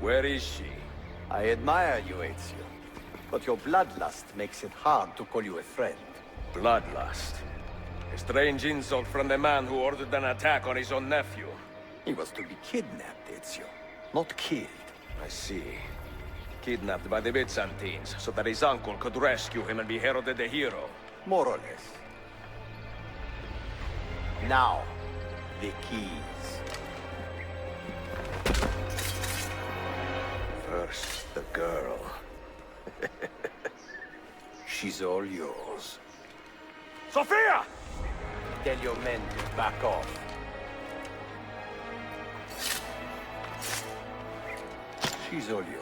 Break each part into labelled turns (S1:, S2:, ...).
S1: Where is she?
S2: I admire you, Ezio. But your bloodlust makes it hard to call you a friend.
S1: Bloodlust. A strange insult from the man who ordered an attack on his own nephew.
S2: He was to be kidnapped, Ezio, not killed.
S1: I see. Kidnapped by the Byzantines, so that his uncle could rescue him and be heralded a hero.
S2: More or less. Now, the keys.
S1: First, the girl.
S2: She's all yours.
S1: Sophia!
S2: Tell your men to back off. She's all yours.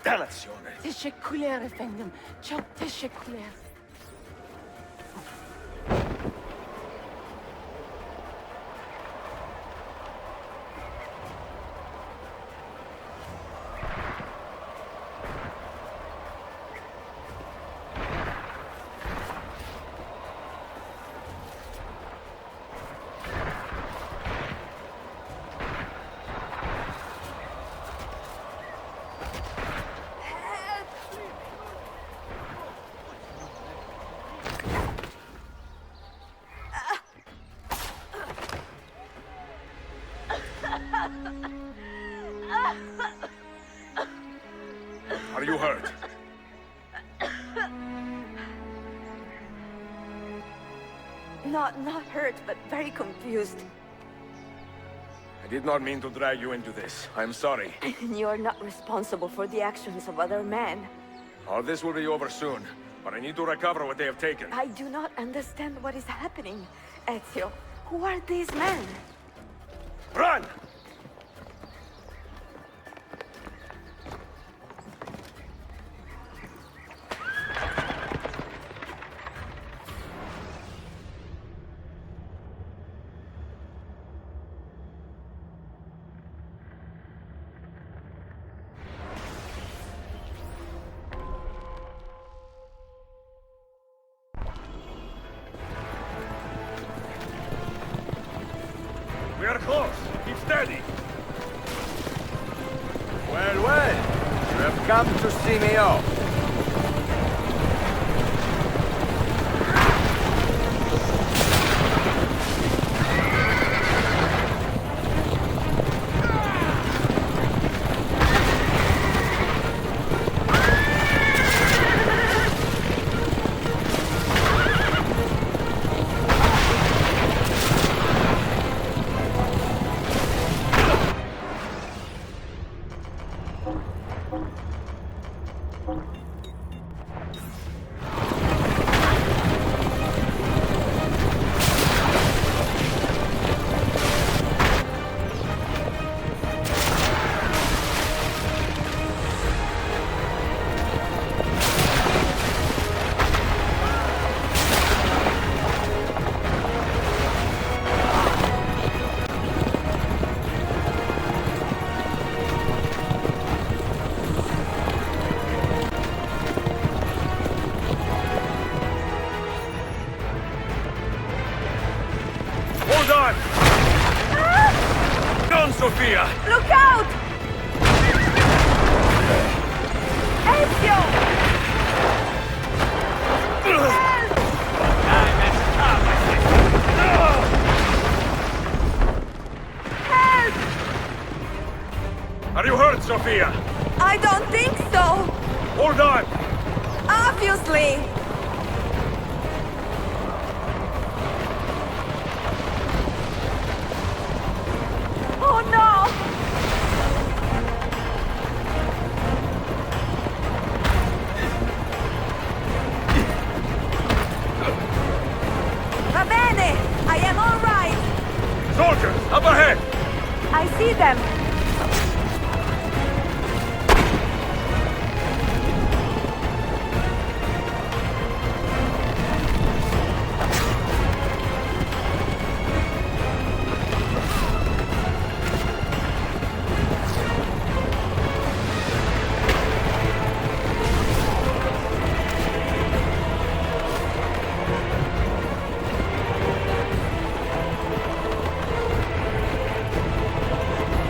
S1: Dannazione!
S3: Teşekkürler efendim. Çok teşekkürler.
S1: Are you hurt?
S3: Not hurt, but very confused.
S1: I did not mean to drag you into this. I'm sorry.
S3: You are not responsible for the actions of other men.
S1: All this will be over soon, but I need to recover what they have taken.
S3: I do not understand what is happening. Ezio, who are these men?
S1: Run! We are close. Keep steady.
S2: Well, well. You have come to see me off.
S1: Sophia!
S3: Look out! Ezio! Help!
S1: Are you hurt, Sophia?
S3: I don't think so!
S1: Hold on!
S3: Obviously! Oh no! Va bene! I am all right!
S1: Soldiers, up ahead!
S3: I see them!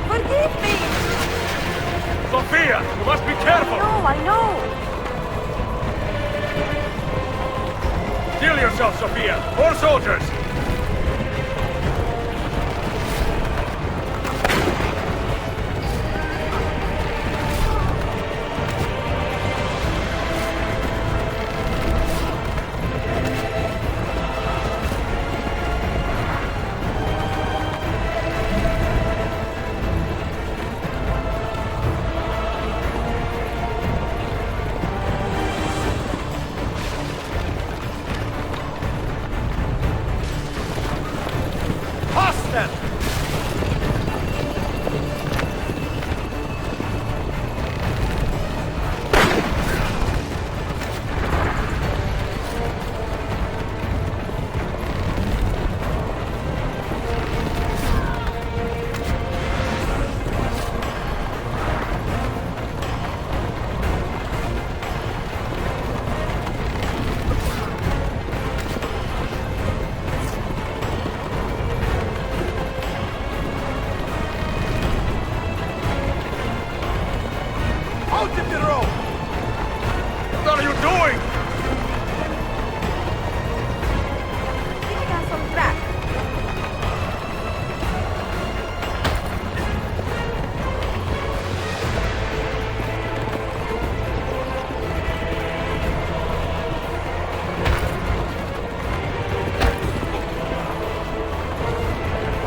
S3: Forgive me!
S1: Sophia, you must be careful!
S3: No, I know!
S1: Heal yourself, Sophia! More soldiers! Toss them! Out in the road! What are you doing?
S3: Keeping us on track.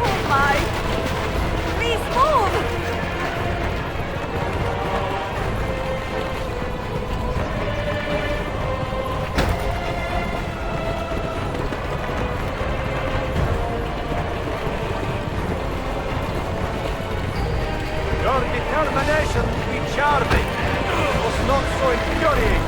S3: Oh my! Please move!
S2: Your determination to be charming was not so infuriating.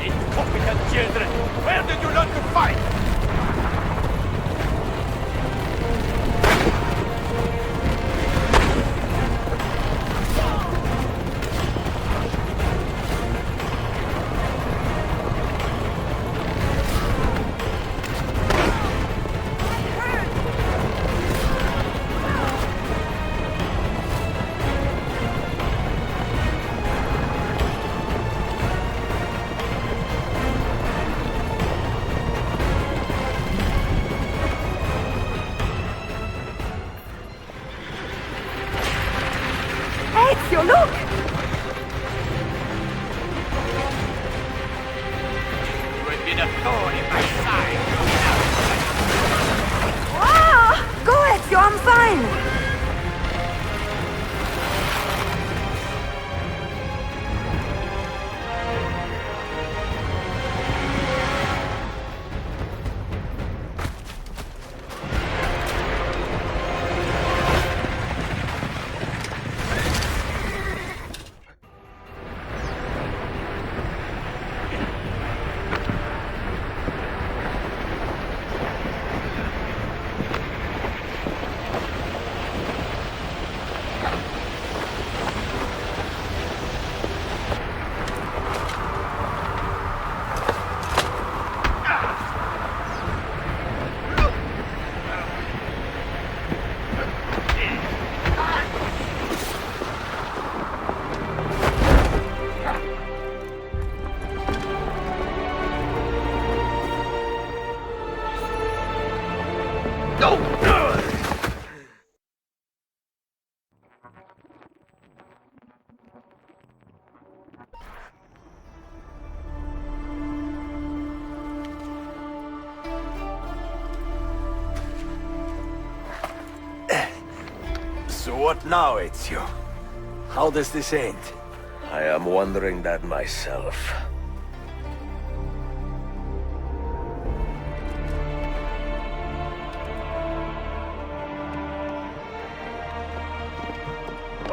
S2: Incompetent children! Where did you learn to fight?
S3: Ezio, look!
S2: You have been a thorn in my side.
S3: Ah! Go, Ezio, I'm fine!
S2: So what now, Ezio? How does this end?
S1: I am wondering that myself.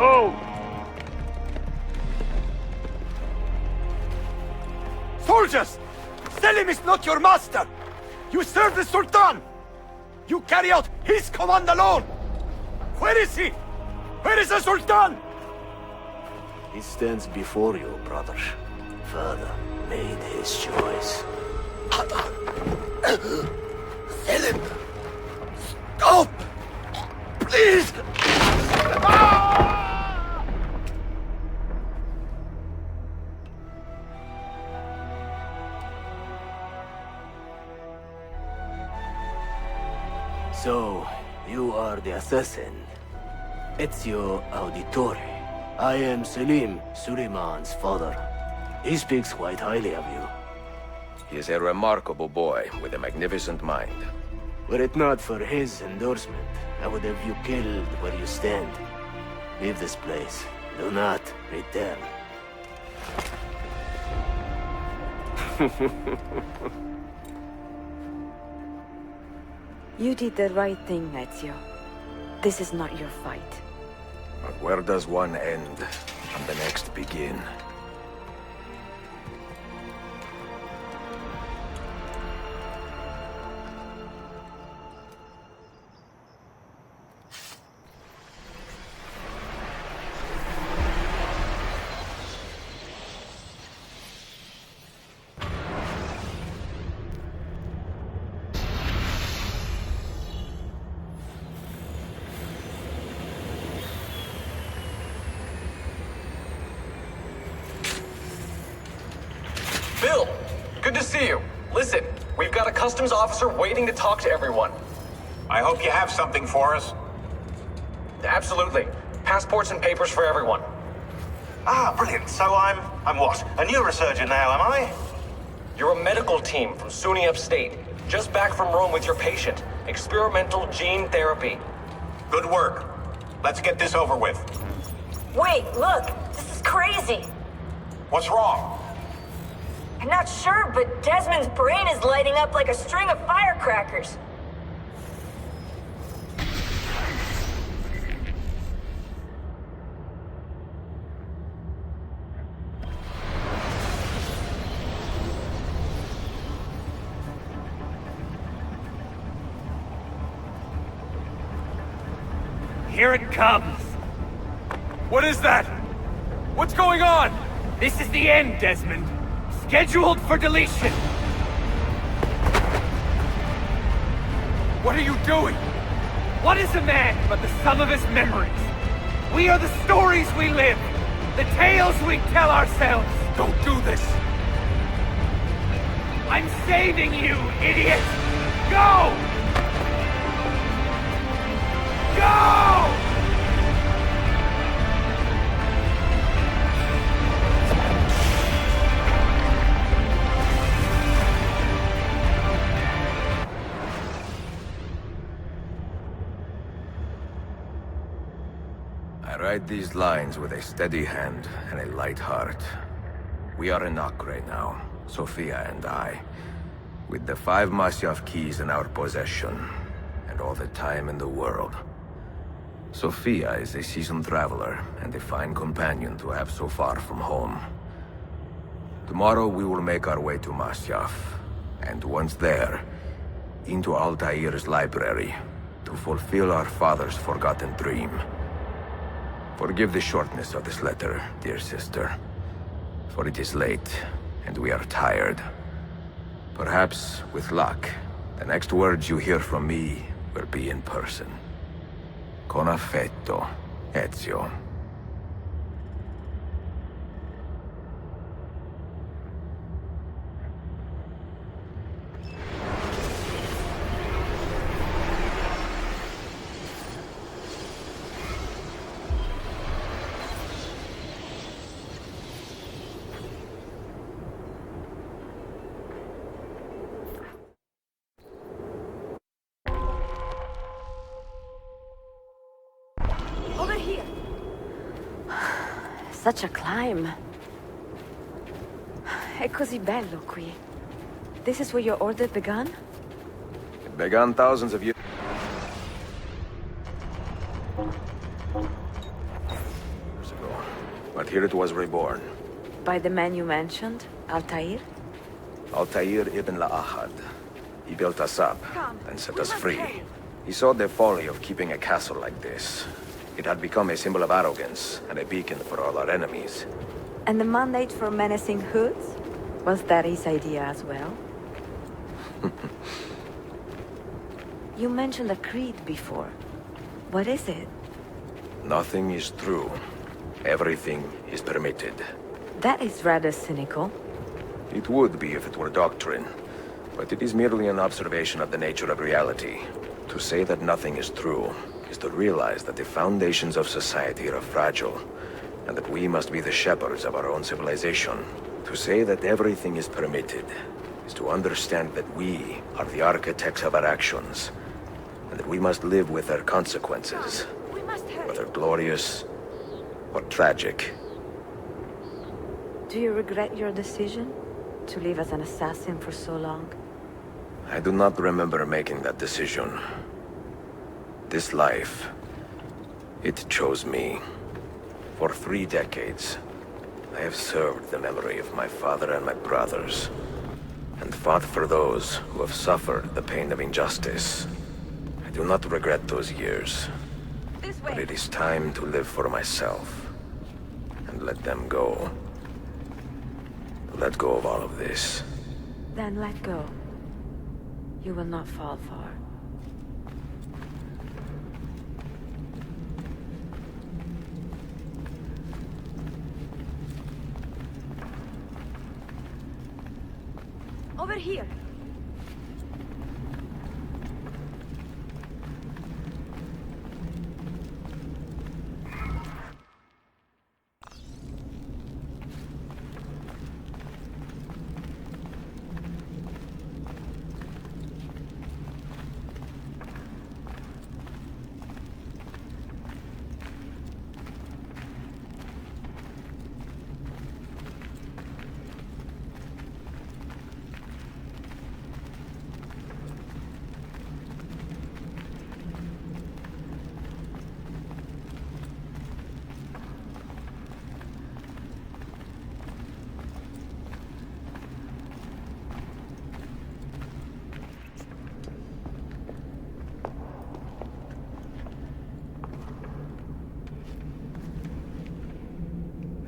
S2: Oh! Soldiers! Selim is not your master! You serve the Sultan! You carry out his command alone! Where is he? Where is the Sultan?
S4: He stands before you, brother. Father made his choice.
S2: Selim! Stop! Please!
S4: So, you are the assassin. Ezio Auditore. I am Selim, Suleiman's father. He speaks quite highly of you.
S1: He is a remarkable boy with a magnificent mind.
S4: Were it not for his endorsement, I would have you killed where you stand. Leave this place. Do not return.
S3: You did the right thing, Ezio. This is not your fight.
S1: But where does one end and the next begin?
S5: Bill, good to see you. Listen, we've got a customs officer waiting to talk to everyone.
S6: I hope you have something for us.
S5: Absolutely. Passports and papers for everyone.
S6: Ah, brilliant. So I'm what? A neurosurgeon now, am I?
S5: You're a medical team from SUNY Upstate. Just back from Rome with your patient. Experimental gene therapy.
S6: Good work. Let's get this over with.
S7: Wait, look! This is crazy!
S6: What's wrong?
S7: I'm not sure, but Desmond's brain is lighting up like a string of firecrackers.
S2: Here it comes! What is that? What's going on?
S8: This is the end, Desmond. Scheduled for deletion.
S2: What are you doing?
S8: What is a man but the sum of his memories? We are the stories we live, the tales we tell ourselves.
S2: Don't do this!
S8: I'm saving you, idiot! Go! Go!
S1: I write these lines with a steady hand and a light heart. We are in Acre now, Sofia and I, with the 5 Masyaf keys in our possession, and all the time in the world. Sofia is a seasoned traveler and a fine companion to have so far from home. Tomorrow we will make our way to Masyaf, and once there, into Altair's library, to fulfill our father's forgotten dream. Forgive the shortness of this letter, dear sister, for it is late, and we are tired. Perhaps, with luck, the next words you hear from me will be in person. Con affetto, Ezio.
S3: Such a climb. È così bello qui. This is where your order began?
S1: It began thousands of years ago, but here it was reborn.
S3: By the man you mentioned, Altair?
S1: Altair ibn La'ahad. He built us up
S3: Come,
S1: and set
S3: we
S1: us
S3: must
S1: free.
S3: hurry.
S1: He saw the folly of keeping a castle like this. It had become a symbol of arrogance and a beacon for all our enemies.
S3: And the mandate for menacing hoods? Was that his idea as well? You mentioned a creed before. What is it?
S1: Nothing is true. Everything is permitted.
S3: That is rather cynical.
S1: It would be if it were doctrine, but it is merely an observation of the nature of reality. To say that nothing is true is to realize that the foundations of society are fragile, and that we must be the shepherds of our own civilization. To say that everything is permitted is to understand that we are the architects of our actions, and that we must live with their consequences,
S3: We must hurry.
S1: whether glorious or tragic.
S3: Do you regret your decision? To live as an assassin for so long?
S1: I do not remember making that decision. This life, it chose me. For 3 decades, I have served the memory of my father and my brothers, and fought for those who have suffered the pain of injustice. I do not regret those years,
S3: This
S1: but
S3: way.
S1: it is time to live for myself, and let them go. Let go of all of this.
S3: Then let go. You will not fall far. Over here.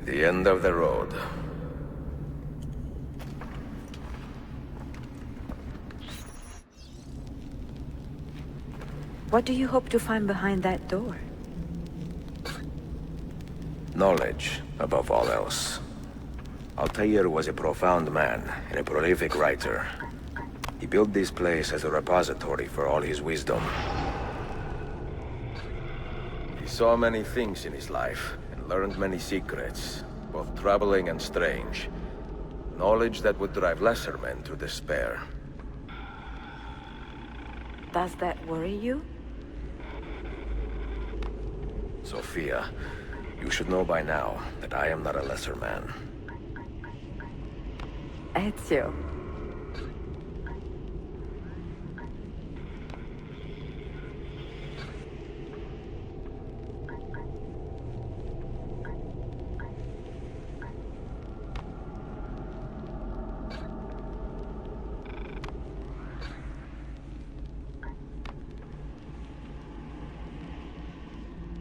S1: The end of the road.
S3: What do you hope to find behind that door?
S1: Knowledge, above all else. Altair was a profound man and a prolific writer. He built this place as a repository for all his wisdom. He saw many things in his life, and learned many secrets, both troubling and strange. Knowledge that would drive lesser men to despair.
S3: Does that worry you?
S1: Sophia, you should know by now that I am not a lesser man.
S3: Ezio.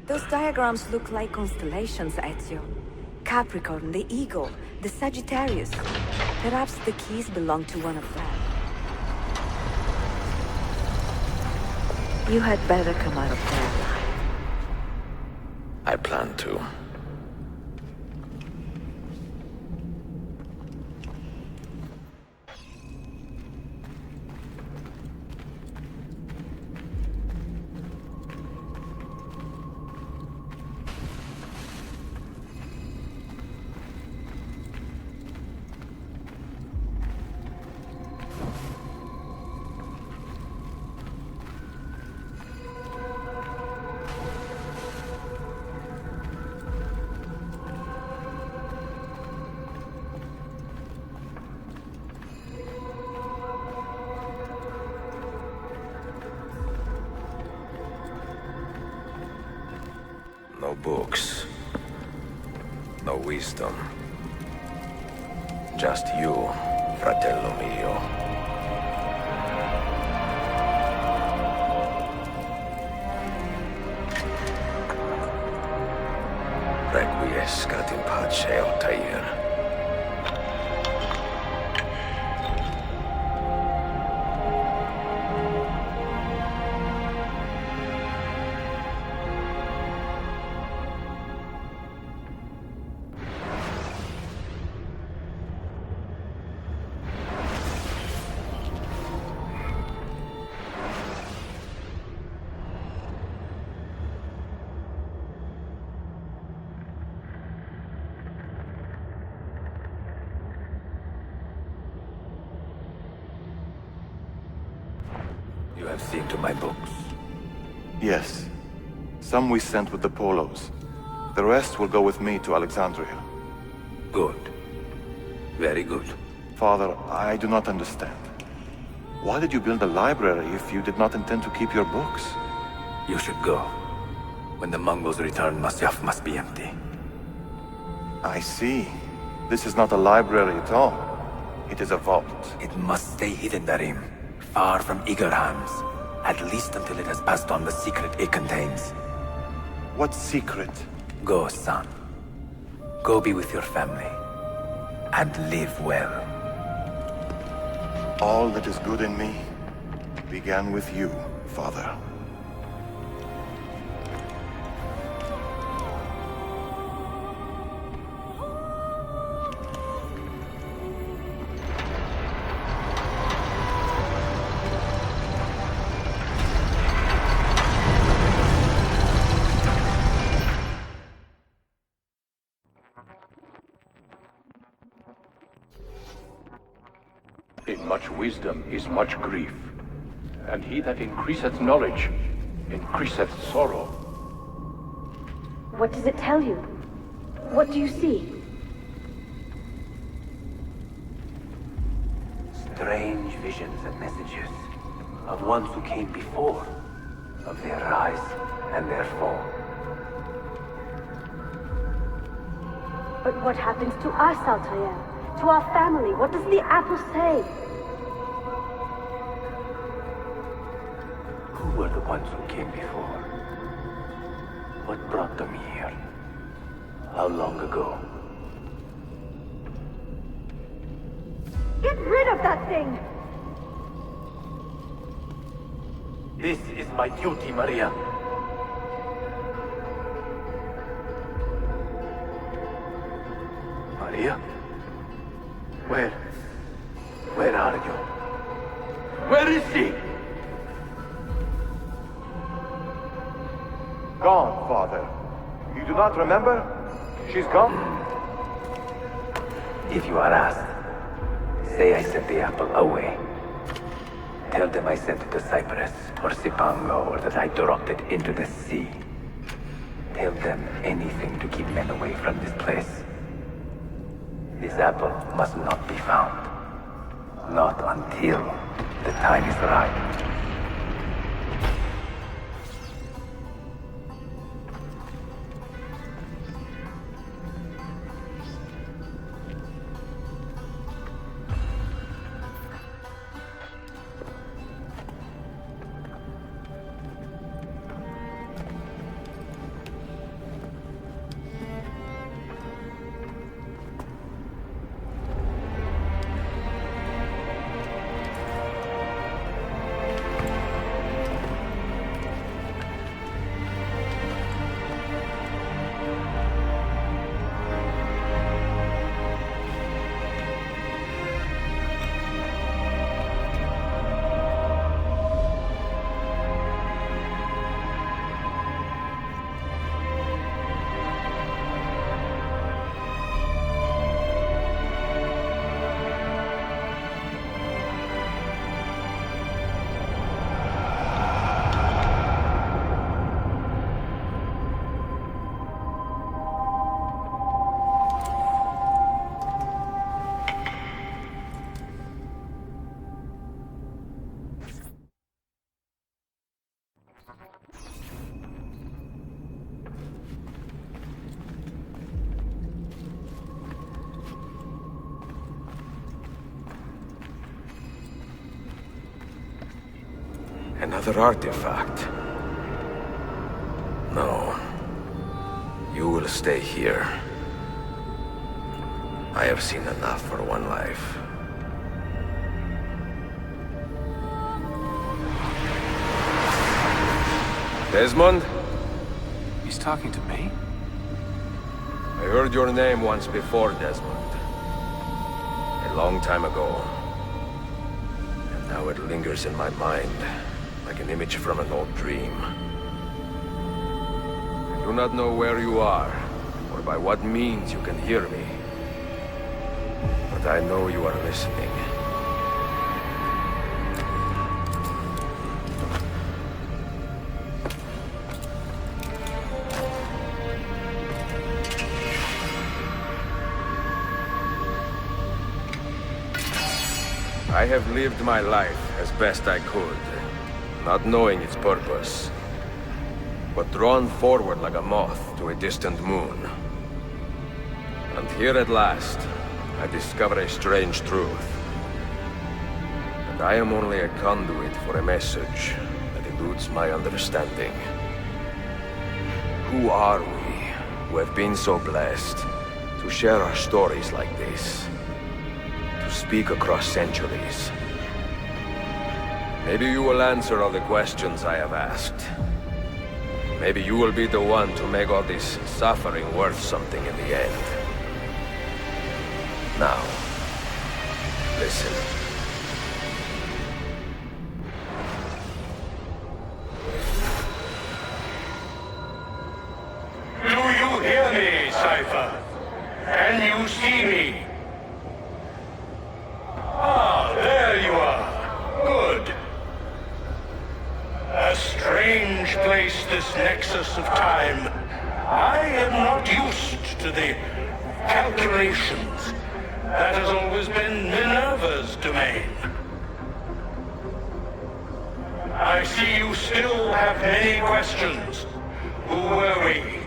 S3: Those diagrams look like constellations, Ezio. Capricorn, the Eagle, the Sagittarius. Perhaps the keys belong to one of them. You had better come out of there alive.
S1: I plan to. No books. No wisdom. Just you, fratello mio. Requiescat in pace, Altair. You have seen to my books.
S9: Yes. Some we sent with the Polos. The rest will go with me to Alexandria.
S1: Good. Very good.
S9: Father, I do not understand. Why did you build a library if you did not intend to keep your books?
S1: You should go. When the Mongols return, Masyaf must be empty.
S9: I see. This is not a library at all. It is a vault.
S1: It must stay hidden, Darim. Far from eager hands. At least until it has passed on the secret it contains.
S9: What secret?
S1: Go, son. Go be with your family. And live well.
S9: All that is good in me began with you, Father.
S10: In much wisdom is much grief, and he that increaseth knowledge increaseth sorrow.
S11: What does it tell you? What do you see?
S1: Strange visions and messages of ones who came before, of their rise and their fall.
S11: But what happens to us, Altair? To our family? What does the apple say?
S1: Who were the ones who came before? What brought them here? How long ago?
S11: Get rid of that thing!
S1: This is my duty, Maria. Maria? Where are you? Where is she?
S9: Gone, Father. You do not remember? She's gone.
S1: If you are asked, say I sent the apple away. Tell them I sent it to Cyprus, or Cipango, or that I dropped it into the sea. Tell them anything to keep men away from this place. This apple must not be found. Not until the time is right. Another artifact. No. You will stay here. I have seen enough for one life. Desmond?
S12: He's talking to me?
S1: I heard your name once before, Desmond. A long time ago. And now it lingers in my mind, like an image from an old dream. I do not know where you are, or by what means you can hear me. But I know you are listening. I have lived my life as best I could, not knowing its purpose, but drawn forward like a moth to a distant moon. And here at last, I discover a strange truth. And I am only a conduit for a message that eludes my understanding. Who are we, who have been so blessed to share our stories like this? Speak across centuries. Maybe you will answer all the questions I have asked. Maybe you will be the one to make all this suffering worth something in the end. Now, listen.
S10: Do you hear me, Cypher? Can you see me? Ah, there you are. Good. A strange place, this nexus of time. I am not used to the calculations. That has always been Minerva's domain. I see you still have many questions. Who were we?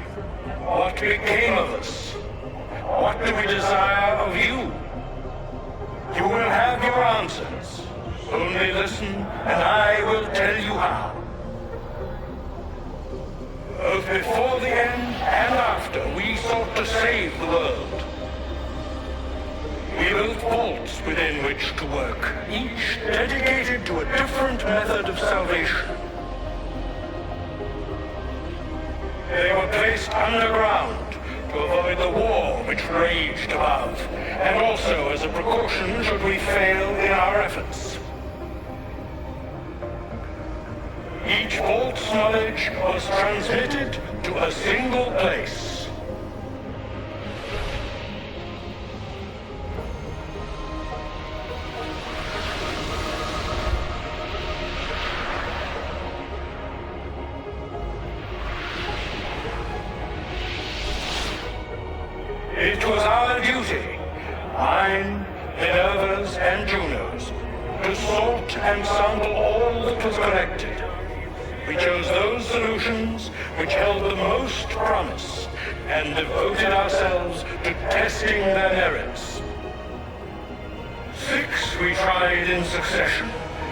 S10: What became of us? What do we desire of you? You will have your answers. Only listen, and I will tell you how. Both before the end and after, we sought to save the world. We built vaults within which to work, each dedicated to a different method of salvation. They were placed underground to avoid the war which raged above, and also as a precaution should we fail in our efforts. Each vault's knowledge was transmitted to a single place. It was our duty, mine, Minerva's, and Juno's, to sort and sample all that was collected. We chose those solutions which held the most promise, and devoted ourselves to testing their merits. 6 we tried in succession,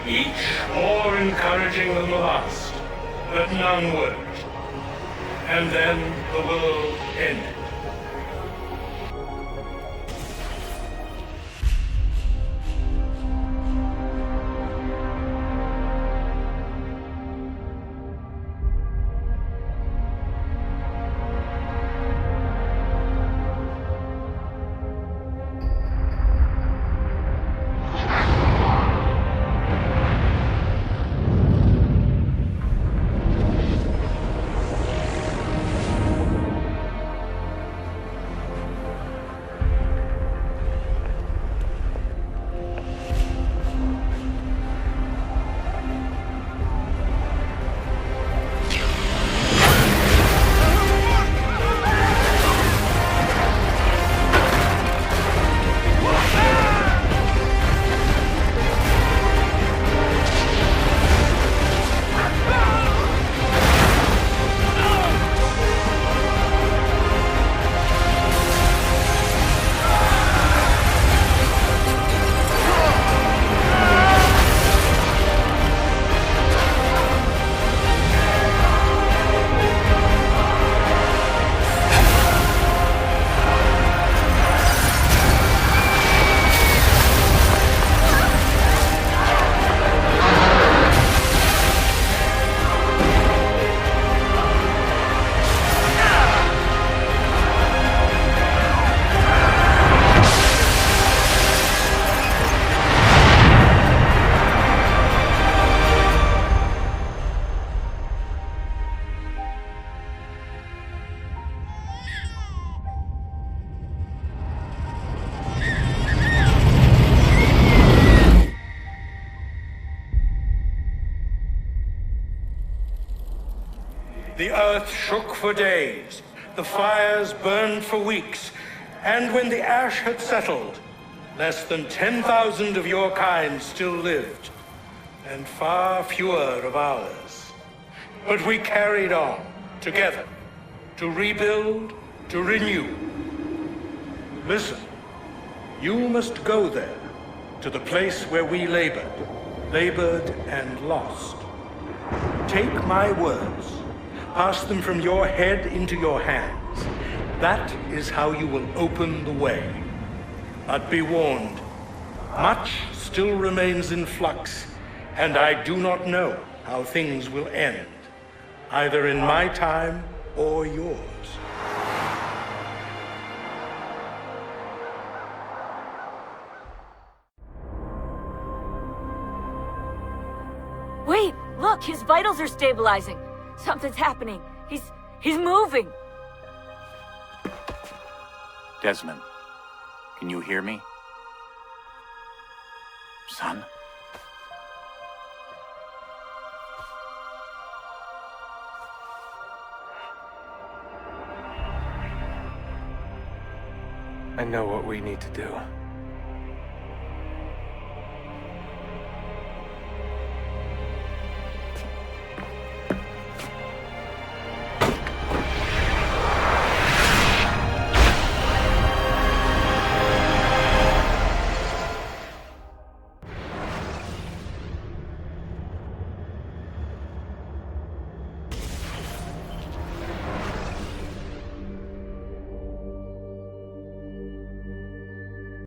S10: each more encouraging than the last, but none worked. And then the world ended. The earth shook for days, the fires burned for weeks, and when the ash had settled, less than 10,000 of your kind still lived, and far fewer of ours. But we carried on, together, to rebuild, to renew. Listen, you must go there, to the place where we labored and lost. Take my words, pass them from your head into your hands. That is how you will open the way. But be warned, much still remains in flux, and I do not know how things will end, either in my time or yours.
S7: Wait, look, his vitals are stabilizing. Something's happening. He's moving.
S12: Desmond, can you hear me? Son?
S8: I know what we need to do.